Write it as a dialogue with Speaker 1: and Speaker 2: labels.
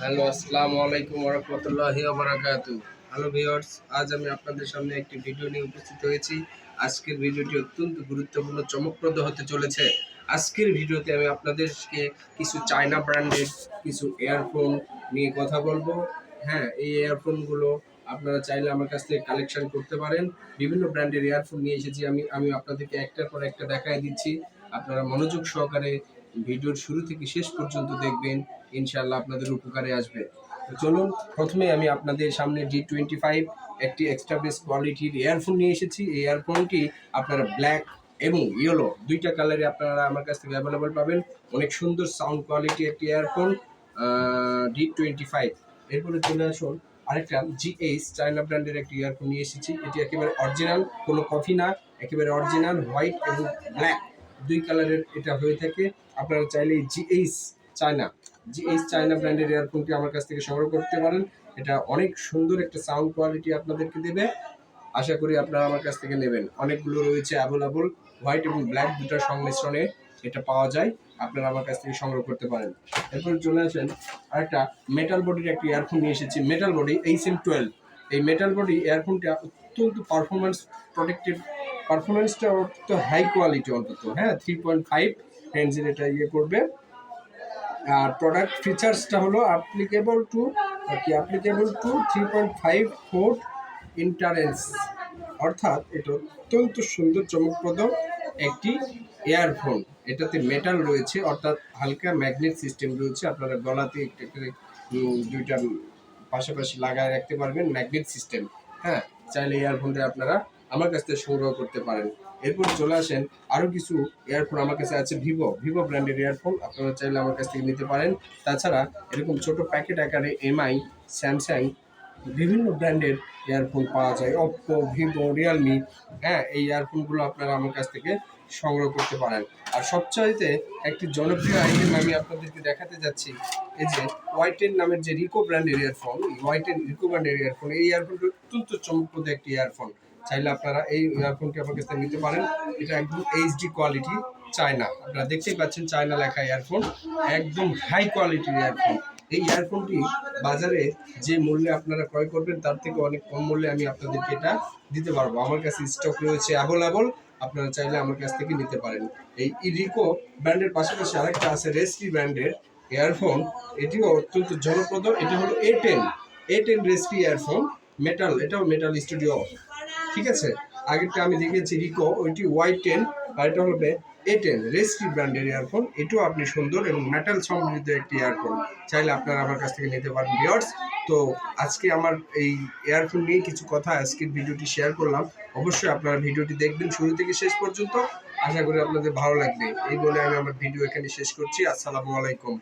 Speaker 1: Hello, আসসালামু আলাইকুম ওয়া রাহমাতুল্লাহি ওয়া বারাকাতুহু। হ্যালো ভিউয়ার্স, আজ আমি আপনাদের সামনে একটি ভিডিও নিয়ে উপস্থিত হয়েছি। আজকের ভিডিওটি অত্যন্ত গুরুত্বপূর্ণ, চমকপ্রদ হতে চলেছে। আজকের ভিডিওতে আমি আপনাদেরকে কিছু চায়না ব্র্যান্ডের কিছু ইয়ারফোন নিয়ে কথা বলবো। হ্যাঁ, এই ইয়ারফোনগুলো আপনারা চাইলে আমার কাছ থেকে কালেকশন করতে পারেন। বিভিন্ন ব্র্যান্ডের ইয়ারফোন নিয়ে এসেছি আমি আপনাদেরকে একটার পর একটা দেখায় দিচ্ছি। আপনারা মনোযোগ সহকারে ভিডিওর শুরু থেকে শেষ পর্যন্ত দেখবেন, ইনশাআল্লাহ আপনাদের উপকারে আসবে। তো চলুন, প্রথমে আমি আপনাদের সামনে G25 একটি এক্সট্রা বেস কোয়ালিটির ইয়ারফোন নিয়ে এসেছি। এই ইয়ারফোনটি আপনারা ব্ল্যাক এবং ইয়েলো দুইটা কালারে আপনারা আমার কাছ থেকে অ্যাভেলেবল পাবেন। অনেক সুন্দর সাউন্ড কোয়ালিটি একটি ইয়ারফোন D25। এরপরে চলে আসুন, আরেকটা GH চায়না ব্র্যান্ডের একটি ইয়ারফোন নিয়ে এসেছি। এটি একেবারে অরিজিনাল, কোনো কপি না, একেবারে অরিজিনাল হোয়াইট এবং ব্ল্যাক দুই কালারের এটা হয়ে থাকে। আপনারা চাইলে জিএইচ চায়না ব্র্যান্ডের ইয়ারফোনটি আমার কাছ থেকে সংগ্রহ করতে পারেন। এটা অনেক সুন্দর একটা সাউন্ড কোয়ালিটি আপনাদেরকে দেবে। আশা করি আপনারা আমার কাছ থেকে নেবেন। অনেকগুলো রয়েছে অ্যাভেলেবল, হোয়াইট এবং ব্ল্যাক দুটার সংমিশ্রণে এটা পাওয়া যায়। আপনারা আমার কাছ থেকে সংগ্রহ করতে পারেন। এরপর চলে আসেন, আরেকটা মেটাল বডির একটা ইয়ারফোন নিয়ে এসেছি। Metal body HM12। এই মেটাল বডি ইয়ারফোনটা অত্যন্ত প্রোটেক্টেড, পারফরমেন্সটা অত্যন্ত হাই কোয়ালিটি, অন্তত 3.5 রেঞ্জের এটা করবে। আর প্রোডাক্ট ফিচার্সটা হলো অ্যাপ্লিকেবল টু 3.5 ভোল্ট ইন্টারেন্স, অর্থাৎ এটা অত্যন্ত সুন্দর চমকপ্রদ একটি ইয়ারফোন। এটাতে মেটাল রয়েছে, অর্থাৎ হালকা ম্যাগনেট সিস্টেম রয়েছে। আপনারা গলাতে একটু দুইটা পাশাপাশি লাগায় রাখতে পারবেন, ম্যাগনেট সিস্টেম। হ্যাঁ, চাইলে ইয়ারফোনটা আপনারা আমার কাছ থেকে সংগ্রহ করতে পারেন। এরপর চলে আসেন, আরও কিছু ইয়ারফোন আমার কাছে আছে। ভিভো ব্র্যান্ডের ইয়ারফোন আপনারা চাইলে আমার কাছ থেকে নিতে পারেন। তাছাড়া এরকম ছোট প্যাকেট আকারে MI, স্যামসাং বিভিন্ন ব্র্যান্ডের ইয়ারফোন পাওয়া যায়, ওপ্পো, ভিভো, রিয়েলমি। এই ইয়ারফোনগুলো আপনারা আমার কাছ থেকে সংগ্রহ করতে পারেন। আর সবচাইতে একটি জনপ্রিয় আইটেম আমি আপনাদেরকে দেখাতে যাচ্ছি। এই যে ওয়াইটেন নামের যে রিকো ব্র্যান্ডের ইয়ারফোন, রিকো ব্র্যান্ডের ইয়ারফোন, এই ইয়ারফোনটি অত্যন্ত চমকপ্রদ একটি ইয়ারফোন। চাইলে আপনারা এই ইয়ারফোনটি আমার কাছ থেকে নিতে পারেন। এটা একদম HD কোয়ালিটি, চায়না। আপনারা দেখতেই পাচ্ছেন চায়না লেখা ইয়ারফোন, একদম হাই কোয়ালিটির ইয়ারফোন। এই ইয়ারফোনটি বাজারে যে মূল্যে আপনারা ক্রয় করবেন তার থেকে অনেক কম মূল্যে আমি আপনাদেরকে এটা দিতে পারবো। আমার কাছে স্টক রয়েছে অ্যাভেলেবল, আপনারা চাইলে আমার কাছ থেকে নিতে পারেন। এই রিকো ব্র্যান্ডের পাশাপাশি আরেকটা আছে রেসকি ব্র্যান্ডের ইয়ারফোন, এটিও অত্যন্ত জনপ্রদ। এটা হলো A10 রেসকি ইয়ারফোন, এটাও মেটাল স্টুডিও। ঠিক আছে, আগেরটা আমি দেখিয়েছি রিকো, ওইটি Y10, আর এটা হলো A10 রেসকি ব্র্যান্ডের ইয়ারফোন। এটাও আপনি সুন্দর এবং মেটাল সমৃদ্ধ একটি ইয়ারফোন, চাইলে আপনারা আমার কাছ থেকে নিতে পারেন ভিউয়ার্স। তো আজকে আমার এই ইয়ারফোন নিয়ে কিছু কথা আজকের ভিডিওটি শেয়ার করলাম। অবশ্যই আপনারা ভিডিওটি দেখবেন শুরু থেকে শেষ পর্যন্ত, আশা করি আপনাদের ভালো লাগবে। এই বলে আমি আমার ভিডিও এখানে শেষ করছি। আসসালামু আলাইকুম।